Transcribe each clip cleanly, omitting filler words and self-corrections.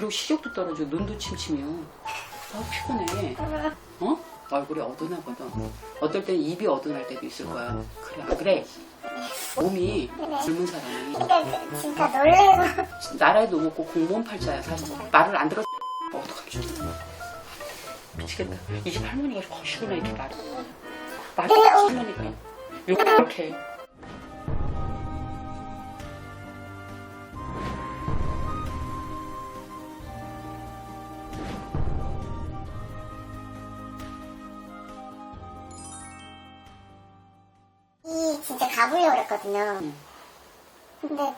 그리고 시력도 떨어지고 눈도 침침해요. 아, 피곤해. 어? 얼굴이 어두나거든. 어떨 땐 입이 어두날 때도 있을 거야. 그래, 안 그래? 몸이 젊은 사람이 근데 진짜 놀래고. 나라에도 먹고 공무원 팔자야. 사실 말을 안 들었. 어떡하지? 미치겠다. 이 집 할머니가 거시구나 이렇게 말해. 말이 할머니가 이렇게 해. 진짜 가보려고 그랬거든요. 근데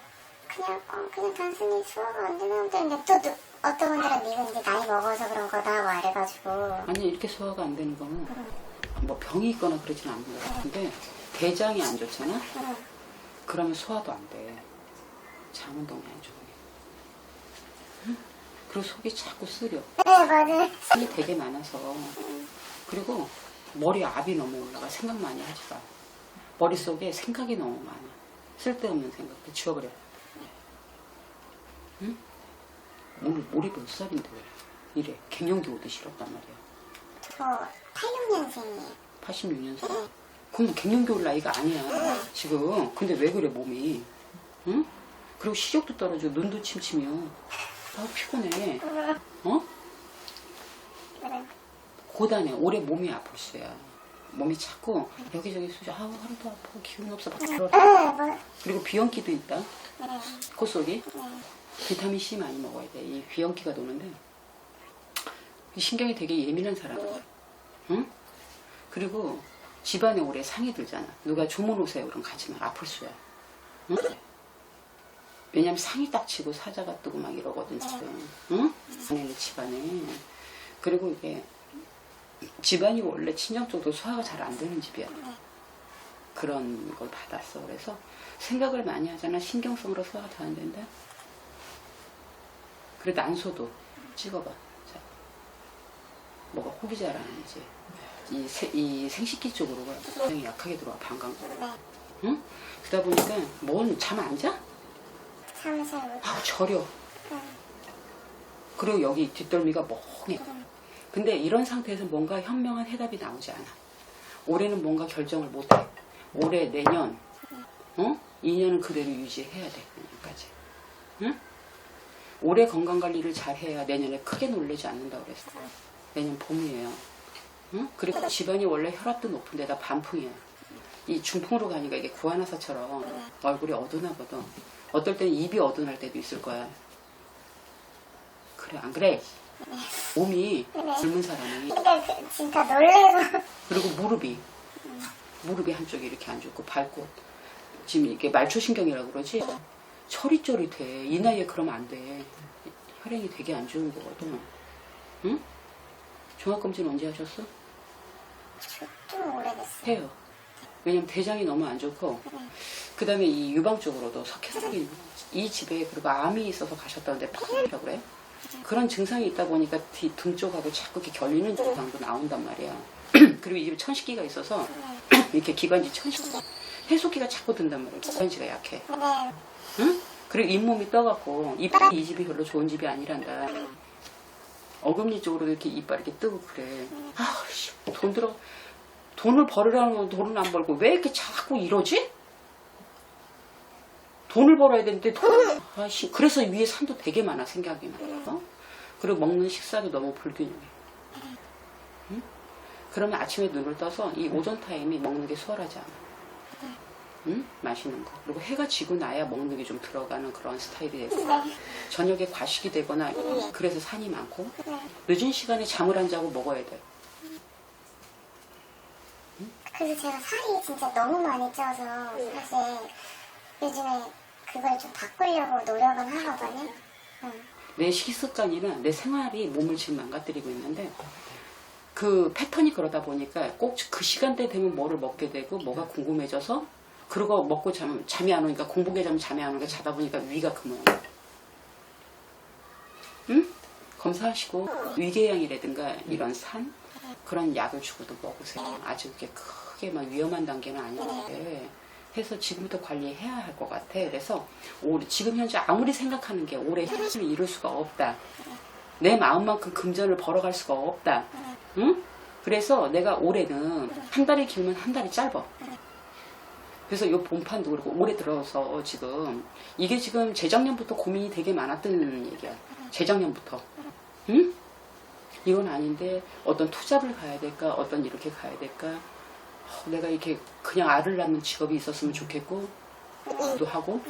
그냥 단순히 소화가 안 되나 근데 또 어떤 분들은 이건 이제 나이 먹어서 그런 거다 뭐 이래가지고. 아니 이렇게 소화가 안 되는 거는 뭐 병이 있거나 그러진 않는 것 같은데 대장이 안 좋잖아? 그러면 소화도 안 돼. 장 운동이 안 좋은 게. 응? 그리고 속이 자꾸 쓰려. 네 맞아요. 살이 되게 많아서. 그리고 머리 압이 너무 올라가. 생각 많이 하지 마. 머릿속에 생각이 너무 많아. 쓸데없는 생각들 지워버려. 응? 우리 몇 살인데 왜 이래. 갱년기 오듯이 이렇단 말이야. 저 86년생이에요. 86년생? 그럼 갱년기 올 나이가 아니야 지금. 근데 왜 그래 몸이? 응? 그리고 시력도 떨어지고 눈도 침침해요. 아, 피곤해. 어? 고단해. 올해 몸이 아플 수야. 몸이 자꾸 여기저기 쑤셔. 아우 하루도 아파. 기운 없어. 그리고 비염기도 있다. 코 속이. 비타민 C 많이 먹어야 돼. 이 비염기가 도는데 이 신경이 되게 예민한 사람이야. 응? 그리고 집안에 오래 상이 들잖아. 누가 주문 오세요 그럼 가지면 아플 수야. 응? 왜냐면 상이 딱 치고 사자가 뜨고 막 이러거든 지금. 응? 집안에. 그리고 이게 집안이 원래 친정 쪽도 소화가 잘 안 되는 집이야. 그런 걸 받았어. 그래서 생각을 많이 하잖아. 신경성으로 소화가 잘 안 된다. 그래 난소도 찍어봐. 자, 뭐가 혹이 잘 안 되지. 이 생식기 쪽으로가 굉장히 약하게 들어와. 방광으로. 응? 그러다 보니까 뭔 잠 안 자? 잠을 잘 못. 아우 저려. 그리고 여기 뒷덜미가 멍해. 근데 이런 상태에서 뭔가 현명한 해답이 나오지 않아. 올해는 뭔가 결정을 못해. 올해 내년 2년은 그대로 유지해야 돼. 내년까지. 응? 올해 건강관리를 잘 해야 내년에 크게 놀라지 않는다고 그랬어. 내년 봄이에요. 응? 그리고 집안이 원래 혈압도 높은 데다 반풍이야. 이 중풍으로 가니까 이게 구안화사처럼 얼굴이 어두나거든. 어떨 땐 입이 어두날 때도 있을 거야. 그래 안 그래? 몸이 젊은 사람이. 근데 진짜 놀래고. 그리고 무릎이 한쪽이 이렇게 안 좋고 발꽃 지금 이게 말초신경이라고 그러지. 처리처리돼. 이 나이에 그러면 안 돼. 혈행이 되게 안 좋은 거거든. 응? 종합검진 언제 하셨어? 좀 오래됐어요. 해요. 왜냐면 대장이 너무 안 좋고 그 다음에 이 유방 쪽으로도 석회성이 이 집에 그리고 암이 있어서 가셨다는데 파이라고 그래? 그런 증상이 있다 보니까 등 쪽하고 자꾸 이렇게 결리는 증상도 나온단 말이야. 그리고 이 집에 천식기가 있어서 이렇게 기관지 천식기 해속기가 자꾸 든단 말이야. 기관지가 약해. 응? 그리고 잇몸이 떠갖고 이 집이 별로 좋은 집이 아니란다. 어금니 쪽으로 이렇게 이빨 이렇게 뜨고 그래. 아씨 돈을 벌으라는 건 돈을 안 벌고 왜 이렇게 자꾸 이러지? 돈을 벌어야 되는데 아씨 그래서 위에 산도 되게 많아. 생각이 많아. 그리고 먹는 식사도 너무 불균형해. 응? 그러면 아침에 눈을 떠서 이 오전 타임이 먹는 게 수월하지 않아. 응? 맛있는 거. 그리고 해가 지고 나야 먹는 게 좀 들어가는 그런 스타일이 되고 저녁에 과식이 되거나 그래서 산이 많고 늦은 시간에 잠을 안 자고 먹어야 돼. 응? 그래서 제가 살이 진짜 너무 많이 쪄서 사실 요즘에 그걸 좀 바꾸려고 노력은 하거든요. 내 식습관이나 내 생활이 몸을 지금 망가뜨리고 있는데 그 패턴이 그러다 보니까 꼭 그 시간대 되면 뭐를 먹게 되고 뭐가 궁금해져서 그러고 먹고 잠이 안 오니까 공복에 자면 잠이 안 오니까 자다 보니까 위가 그 모양이야. 응? 검사하시고 위궤양이라든가 이런 산 그런 약을 주고도 먹으세요. 아주 그렇게 크게 막 위험한 단계는 아닌데 해서 지금부터 관리해야 할 것 같아. 그래서 지금 현재 아무리 생각하는 게 올해 현실을 이룰 수가 없다. 내 마음만큼 금전을 벌어갈 수가 없다. 응? 그래서 내가 올해는 한 달이 길면 한 달이 짧아. 그래서 요 본판도 그렇고 올해 들어서 지금 이게 지금 재작년부터 고민이 되게 많았던 얘기야. 재작년부터. 응? 이건 아닌데 어떤 투잡을 가야 될까? 어떤 이렇게 가야 될까? 내가 이렇게 그냥 알을 낳는 직업이 있었으면 좋겠고 또 하고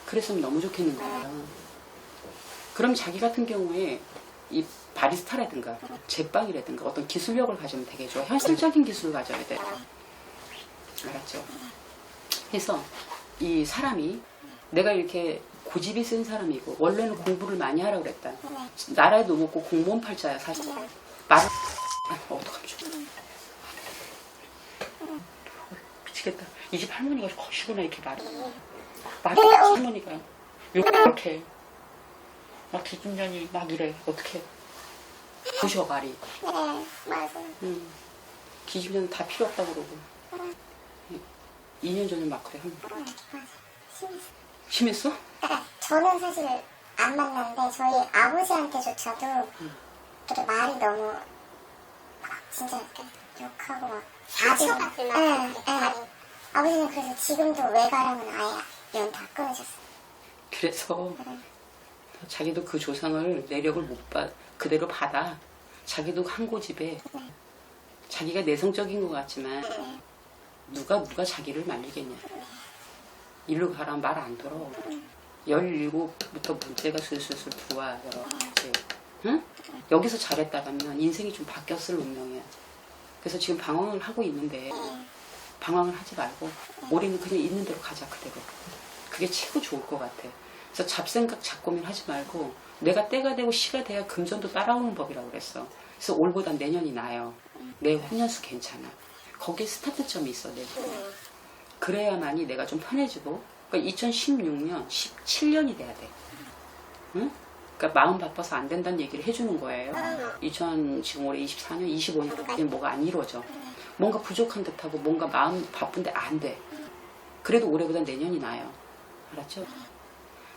그랬으면 너무 좋겠는 거야. 그럼 자기 같은 경우에 이 바리스타라든가 제빵이라든가 어떤 기술력을 가지면 되게 좋아. 현실적인 기술을 가져야 돼. 알았죠? 해서 이 사람이 내가 이렇게 고집이 센 사람이고 원래는 공부를 많이 하라고 그랬다. 나라에도 먹고 공무원 팔자야 사실. 말을 어떡하죠? 미치겠다. 이 집 할머니가 거시구나 이렇게 말해. 할머니가 이렇게 막 기준년이 막 이래. 어떻게 보셔 말이. 네, 맞아요. 기준년 다 필요 없다고 그러고. 2년 전에 막 그래. 심했어? 그러니까 저는 사실 안 만났는데 저희 아버지한테조차도 그렇게 말이 너무 막 진짜 이렇게 욕하고 막 아버지는 그래서 지금도 외가랑은 아예 연 다 끊으셨어요. 그래서 자기도 그 조상을 내력을 못 그대로 받아. 자기도 한 고집에 자기가 내성적인 것 같지만 누가 자기를 말리겠냐. 일로 가라 말 안 들어. 17부터 문제가 슬슬 들어와. 응? 여기서 잘했다가면 인생이 좀 바뀌었을 운명이야. 그래서 지금 방황을 하고 있는데 방황을 하지 말고 올해는 그냥 있는 대로 가자 그대로. 그게 최고 좋을 것 같아. 그래서 잡생각 잡고민 하지 말고 내가 때가 되고 시가 돼야 금전도 따라오는 법이라고 그랬어. 그래서 올보다 내년이 나아요. 내 혼연수 괜찮아. 거기에 스타트점이 있어. 내가. 그래야만이 내가 좀 편해지고 그러니까 2016년 17년이 돼야 돼. 응? 그러니까 마음 바빠서 안 된다는 얘기를 해주는 거예요. 지금 올해 24년 25년까지는 뭐가 안 이루어져. 뭔가 부족한 듯하고 뭔가 마음 바쁜데 안 돼. 그래도 올해보다 내년이 나아요. 알았죠?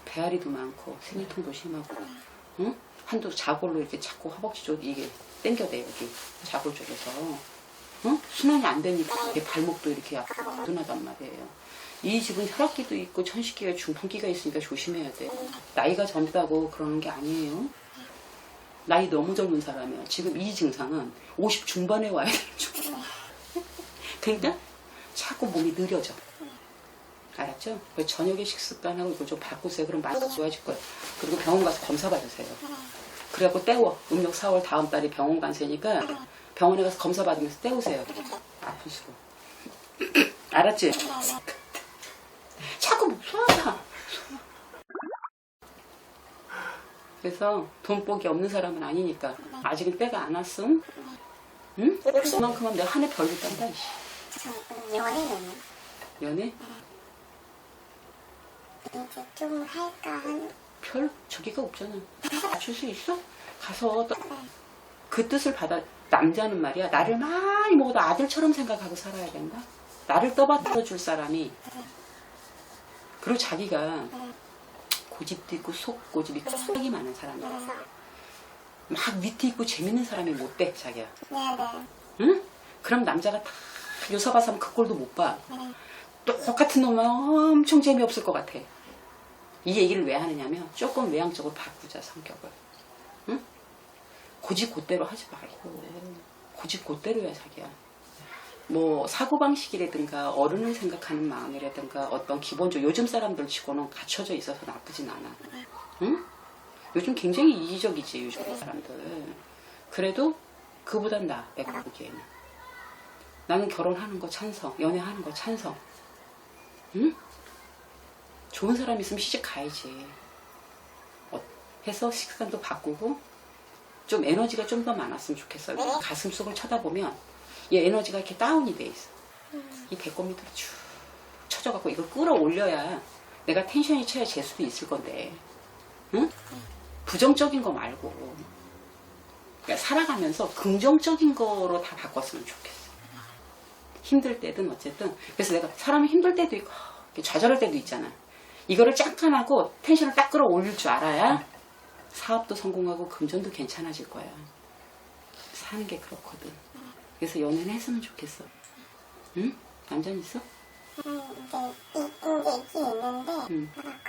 배앓이도 많고 생리통도 심하고 응? 한두 자골로 이렇게 자꾸 허벅지 쪽 이게 땡겨대 여기 자골 쪽에서 응? 순환이 안 되니까 이게 발목도 이렇게 약간 둔하단 말이에요. 이 집은 혈압기도 있고 천식기가 중풍기가 있으니까 조심해야 돼. 나이가 젊다고 그러는 게 아니에요. 나이 너무 젊은 사람이야. 지금 이 증상은 50 중반에 와야 되는 증상. 그러니까 자꾸 몸이 느려져. 알았죠? 저녁에 식습관하고 이걸 좀 바꾸세요. 그럼 많이 좋아질 거예요. 그리고 병원 가서 검사 받으세요. 그래갖고 떼워. 음력 4월 다음 달에 병원 간세니까 병원에 가서 검사 받으면서 떼우세요. 아픈 수로. 알았지? 자꾸 목소리가. 그래서 돈복이 없는 사람은 아니니까 아직은 때가 안 왔음. 응? 그만큼은 내가 한 해 벌고 딴다. 연애는요? 연애? 이제 좀 할까 한 별 저기가 없잖아. 줄 수 있어? 가서 그 뜻을 받아. 남자는 말이야 나를 많이 먹어도 아들처럼 생각하고 살아야 된다. 나를 떠받들어 줄 사람이. 그리고 자기가 고집도 있고 속 고집이 끄덕이 많은 사람이야. 막 위트 있고 재밌는 사람이 못 돼 자기야. 네네. 응? 그럼 남자가 다 요서봐서 하면 그 꼴도 못 봐. 똑같은 놈은 엄청 재미없을 것 같아. 이 얘기를 왜 하느냐면 조금 외향적으로 바꾸자 성격을. 응? 고집 곧대로 하지 말고 고집 곧대로야 자기야. 뭐 사고방식이라든가 어른을 생각하는 마음이라든가 어떤 기본적으로 요즘 사람들 치고는 갖춰져 있어서 나쁘진 않아. 응? 요즘 굉장히 이기적이지 요즘 사람들. 그래도 그보단 나아 내가 보기에는. 나는 결혼하는 거 찬성, 연애하는 거 찬성. 응? 좋은 사람 있으면 시집 가야지. 해서 식습관도 바꾸고 좀 에너지가 좀 더 많았으면 좋겠어요. 가슴 속을 쳐다보면 얘 에너지가 이렇게 다운이 돼 있어. 이 배꼽 밑으로 쭉 쳐져갖고 이걸 끌어올려야 내가 텐션이 쳐야 재수도 있을 건데. 응? 부정적인 거 말고 그러니까 살아가면서 긍정적인 거로 다 바꿨으면 좋겠어. 힘들 때든 어쨌든. 그래서 내가 사람이 힘들 때도 있고 좌절할 때도 있잖아. 이거를 잠깐 하고 텐션을 딱 끌어올릴 줄 알아야 사업도 성공하고 금전도 괜찮아질 거야. 사는 게 그렇거든. 그래서 연애는 했으면 좋겠어. 응? 남자는 있어? 이제 있긴 있는데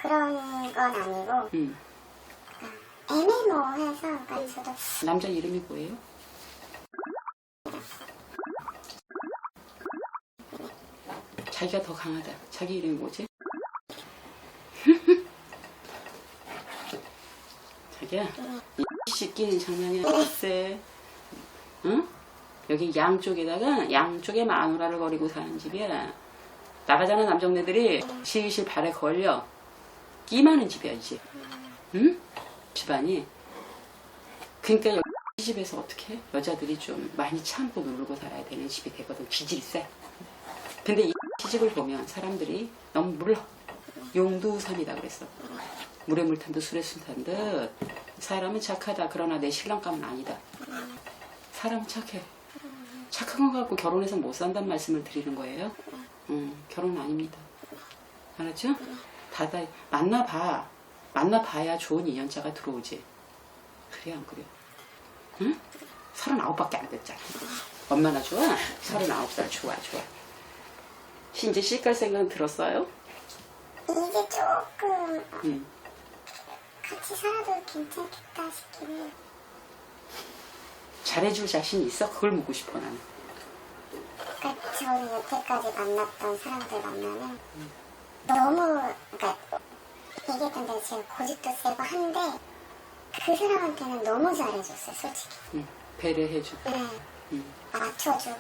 그런 건 아니고 응. 애매모호해서 그러니까 저도 남자 이름이 뭐예요? 자기가 더 강하다. 자기 이름이 뭐지? 자기야, 이 씻기는 장난이 아니었어. 응? 여기 양쪽에 마누라를 거리고 사는 집이야. 나가자는 남정네들이 실실 발에 걸려 끼 많은 집이야, 이 집. 응? 집안이. 그러니까 이 집에서 어떻게 해? 여자들이 좀 많이 참고 누르고 살아야 되는 집이 되거든. 기질이 세. 근데 이 시집을 보면 사람들이 너무 물러. 용두삼이다 그랬어. 물에 물 탄 듯 술에 술 탄 듯. 사람은 착하다. 그러나 내 신랑감은 아니다. 사람은 착해. 착한 거 갖고 결혼해서 못 산다는 말씀을 드리는 거예요. 결혼 아닙니다. 알았죠? 다다 만나봐야 좋은 인연자가 들어오지. 그래 안 그래? 응? 39밖에 안 됐잖아. 얼마나 좋아? 39살 좋아. 이제 시집갈 생각은 들었어요? 이제 조금 같이 살아도 괜찮겠다 싶긴 해요. 잘해줄 자신 있어? 그걸 묻고 싶어 나는. 그러니까 저는 여태까지 만났던 사람들 만나면 너무 그러니까 얘기했던 대로 제가 고집도 세고 한데 그 사람한테는 너무 잘해줬어요 솔직히. 배려해주고. 네. 맞춰주고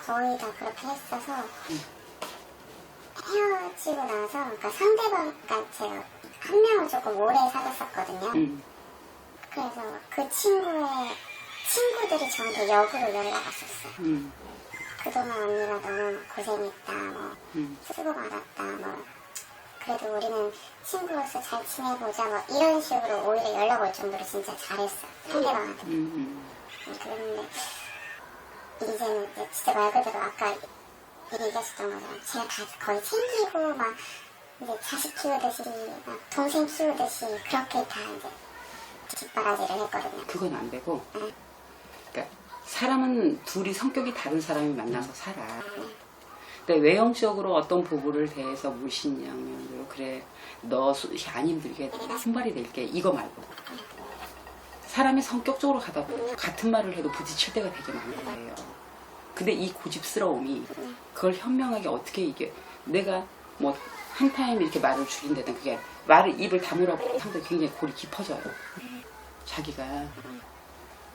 거의 다 그렇게 했어서 헤어지고 나서 그러니까 상대방 그러니까 제가 한 명을 조금 오래 사귀었었거든요. 그래서 그 친구들이 저한테 역으로 연락 왔었어요. 그동안 언니가 너무 고생했다, 뭐 수고 많았다, 뭐 그래도 우리는 친구로서 잘 지내보자, 뭐 이런 식으로 오히려 연락 올 정도로 진짜 잘했어요 상대방한테. 그랬는데 이제는 이제 진짜 말 그대로 아까 얘기하셨던 것처럼 제가 다 거의 챙기고 막 이제 자식 키우듯이 막 동생 키우듯이 그렇게 다 이제 뒷바라지를 했거든요. 그건 안 되고. 그러니까 사람은 둘이 성격이 다른 사람이 만나서 살아. 근데 외형적으로 어떤 부부를 대해서 무신양면으로 그래 너 안 힘들게 손발이 될게 이거 말고 사람이 성격적으로 가다 보면 같은 말을 해도 부딪힐 때가 되게 많은 거예요. 근데 이 고집스러움이 그걸 현명하게 어떻게 이게 내가 뭐 한 타임 이렇게 말을 줄인다든 그게 말을 입을 다물어보고 상대 굉장히 골이 깊어져요. 자기가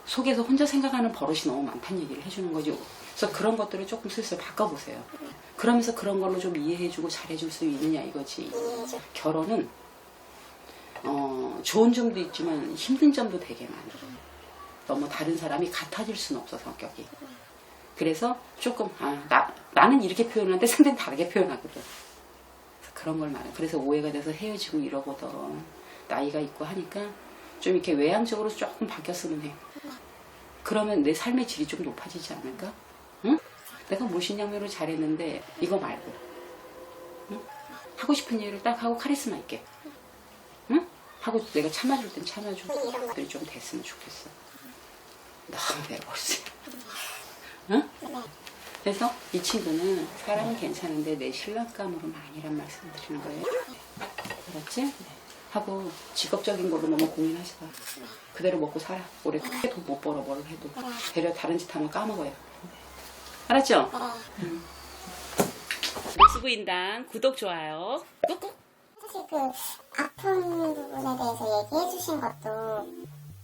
속에서 혼자 생각하는 버릇이 너무 많다는 얘기를 해주는 거죠. 그래서 그런 것들을 조금 슬슬 바꿔보세요. 그러면서 그런 걸로 좀 이해해주고 잘해줄 수 있느냐 이거지. 결혼은 좋은 점도 있지만 힘든 점도 되게 많아요. 너무 다른 사람이 같아질 수는 없어 성격이. 그래서 조금 나는 이렇게 표현하는데 상대는 다르게 표현하거든. 그런 걸 말해. 그래서 오해가 돼서 헤어지고 이러거든. 나이가 있고 하니까 좀 이렇게 외향적으로 조금 바뀌었으면 해. 그러면 내 삶의 질이 좀 높아지지 않을까? 응? 내가 무신양면으로 잘했는데 이거 말고 응? 하고 싶은 일을 딱 하고 카리스마 있게 응? 하고 내가 참아줄 땐 참아주고 이런 것들이 좀 됐으면 좋겠어. 너무 내버렸어. 응? 그래서 이 친구는 사람은 괜찮은데 내 신랑감으로는 아니란 말씀을 드리는 거예요. 알았지? 하고 직업적인 걸로 너무 고민하지 마. 그대로 먹고 살아. 올해 크게 돈 못 벌어 뭘 해도. 되려 다른 짓 하면 까먹어요. 알았죠? 수부인당 구독 좋아요 꾹꾹. 사실 그 아픈 부분에 대해서 얘기해 주신 것도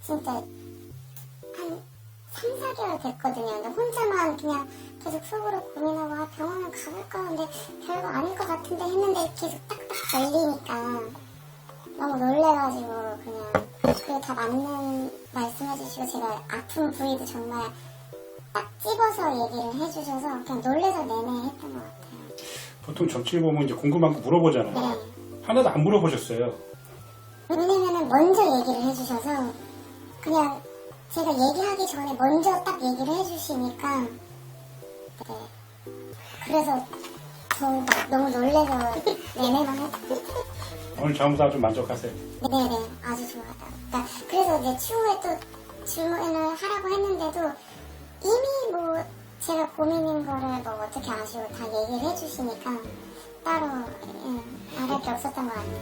진짜 한 3, 4개월 됐거든요. 근데 혼자만 그냥 계속 속으로 고민하고 병원을 가볼까 하는데 별거 아닐 것 같은데 했는데 계속 딱딱 걸리니까 너무 놀래가지고 그냥 그게 다 맞는 말씀해주시고 제가 아픈 부위도 정말 딱 집어서 얘기를 해주셔서 그냥 놀래서 내내 했던 것 같아요. 보통 점칠 보면 이제 궁금한 거 물어보잖아요. 네. 하나도 안 물어보셨어요. 왜냐면은 먼저 얘기를 해주셔서 그냥 제가 얘기하기 전에 먼저 딱 얘기를 해주시니까 네. 그래서 저 막 너무 놀래서 내내만 했어요. 오늘 전부 다 좀 만족하세요. 네네, 아주 좋아하다. 그러니까 그래서 이제 추후에 또 질문을 하라고 했는데도 이미 뭐 제가 고민인 거를 뭐 어떻게 아시고 다 얘기를 해주시니까 따로 말할 게 없었던 것 같아요.